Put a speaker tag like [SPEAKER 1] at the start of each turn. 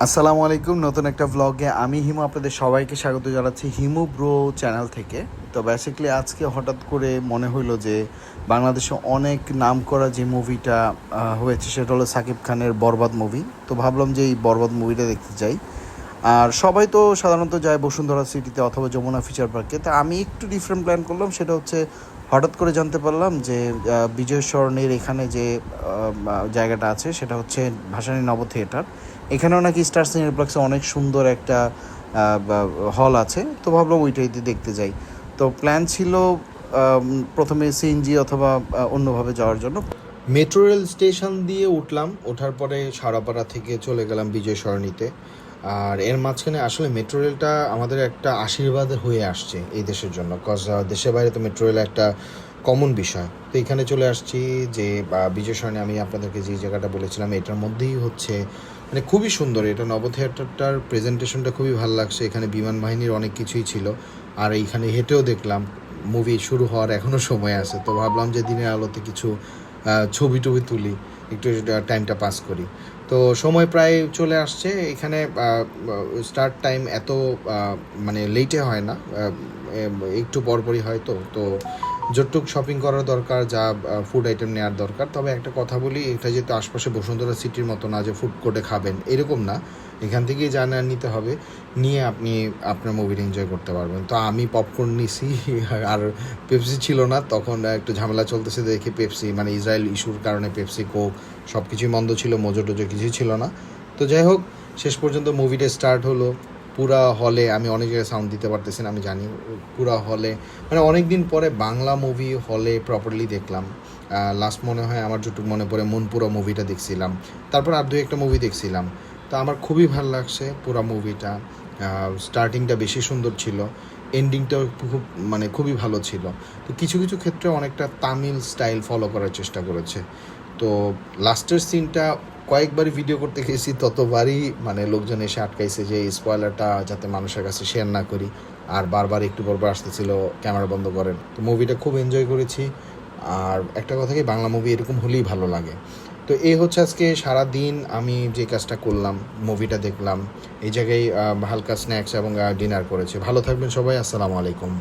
[SPEAKER 1] আসসালামু আলাইকুম। নতুন একটা ভ্লগে আমি হিমু আপনাদের সবাইকে স্বাগত জানাচ্ছি হিমু ব্রো চ্যানেল থেকে। তো বেসিক্যালি আজকে হঠাৎ করে মনে হইলো যে বাংলাদেশে অনেক নামকরা যে মুভিটা হয়েছে সেটা হলো সাকিব খানের বরবাদ মুভি। তো ভাবলাম যে এই বরবাদ মুভিটা দেখতে যাই। আর সবাই তো সাধারণত যায় বসুন্ধরা সিটিতে অথবা যমুনা ফিচার পার্কে। তা আমি একটু ডিফারেন্ট প্ল্যান করলাম, সেটা হচ্ছে হঠাৎ করে জানতে পারলাম যে বিজয় সরণির এখানে যে জায়গাটা আছে সেটা হচ্ছে ভাসানী নব থিয়েটার। এখানেও নাকি স্টার সিনেপ্লেক্সে অনেক সুন্দর একটা হল আছে। তো ভাবলাম ওইটাই দেখতে যাই। তো প্ল্যান ছিল প্রথমে সিএনজি অথবা অন্যভাবে যাওয়ার জন্য। মেট্রো রেল স্টেশন দিয়ে উঠলাম, ওঠার পরে সারাপাড়া থেকে চলে গেলাম বিজয় সরণিতে। আর এর মাঝখানে আসলে মেট্রো রেলটা আমাদের একটা আশীর্বাদ হয়ে আসছে এই দেশের জন্য, কজ দেশের বাইরে তো মেট্রো রেল একটা কমন বিষয়। তো এখানে চলে আসছি যে বিজয় সরণি, আমি আপনাদেরকে যে জায়গাটা বলেছিলাম এটার মধ্যেই হচ্ছে, মানে খুবই সুন্দর। এটা নব থিয়েটারটার প্রেজেন্টেশনটা খুবই ভালো লাগছে। এখানে বিমান বাহিনীর অনেক কিছুই ছিল। আর এইখানে হেঁটেও দেখলাম মুভি শুরু হওয়ার এখনও সময় আছে। তো ভাবলাম যে দিনের আলোতে কিছু ছবি টবি তুলি, একটু টাইমটা পাস করি। তো সময় প্রায় চলে আসছে। এখানে স্টার্ট টাইম এত মানে লেটে হয় না, একটু পরপরই হয়। তো যতটুক শপিং করার দরকার, যা ফুড আইটেম নেওয়ার দরকার। তবে একটা কথা বলি, এটা যেহেতু আশপাশে বসুন্ধরা সিটির মতো না যে ফুড কোর্টে খাবেন এরকম না, এখান থেকেই যা নেওয়ার নিতে হবে, নিয়ে আপনি আপনার মুভিটা এনজয় করতে পারবেন। তো আমি পপকর্ন নিছি, আর পেপসি ছিল না তখন, একটু ঝামেলা চলতেছে দেখে পেপসি, মানে ইসরায়েল ইস্যুর কারণে পেপসি কোক সব কিছুই বন্ধ ছিল, মোজো টোজো কিছুই ছিল না। তো যাই হোক, শেষ পর্যন্ত মুভিটা স্টার্ট হলো। পুরা হলে, আমি অনেক জায়গায় সাউন্ড দিতে পারতেছি না আমি জানি, পুরা হলে মানে অনেক দিন পরে বাংলা মুভি হলে প্রপারলি দেখলাম। লাস্ট মনে হয় আমার যেটুকু মনে পড়ে মনপুরা মুভিটা দেখছিলাম, তারপর আর 2-1টা মুভি দেখছিলাম। তো আমার খুবই ভালো লাগছে পুরো মুভিটা। স্টার্টিংটা বেশি সুন্দর ছিল, এন্ডিংটাও খুব মানে খুবই ভালো ছিল। তো কিছু কিছু ক্ষেত্রে অনেকটা তামিল স্টাইল ফলো করার চেষ্টা করেছে। তো লাস্টের সিনটা কয়েকবারই ভিডিও করতে গেছি, ততবারই মানে লোকজন এসে আটকাইছে যে এই স্পয়লারটা যাতে মানুষের কাছে শেয়ার না করি। আর বারবার একটু পরবার আসতেছিল ক্যামেরা বন্ধ করেন। তো মুভিটা খুব এনজয় করেছি। আর একটা কথা কি, বাংলা মুভি এরকম হলেই ভালো লাগে। তো এই হচ্ছে আজকে সারা দিন আমি যে কাজটা করলাম, মুভিটা দেখলাম, এই জায়গায় হালকা স্ন্যাক্স এবং ডিনার করেছি। ভালো থাকবেন সবাই, আসসালামু আলাইকুম।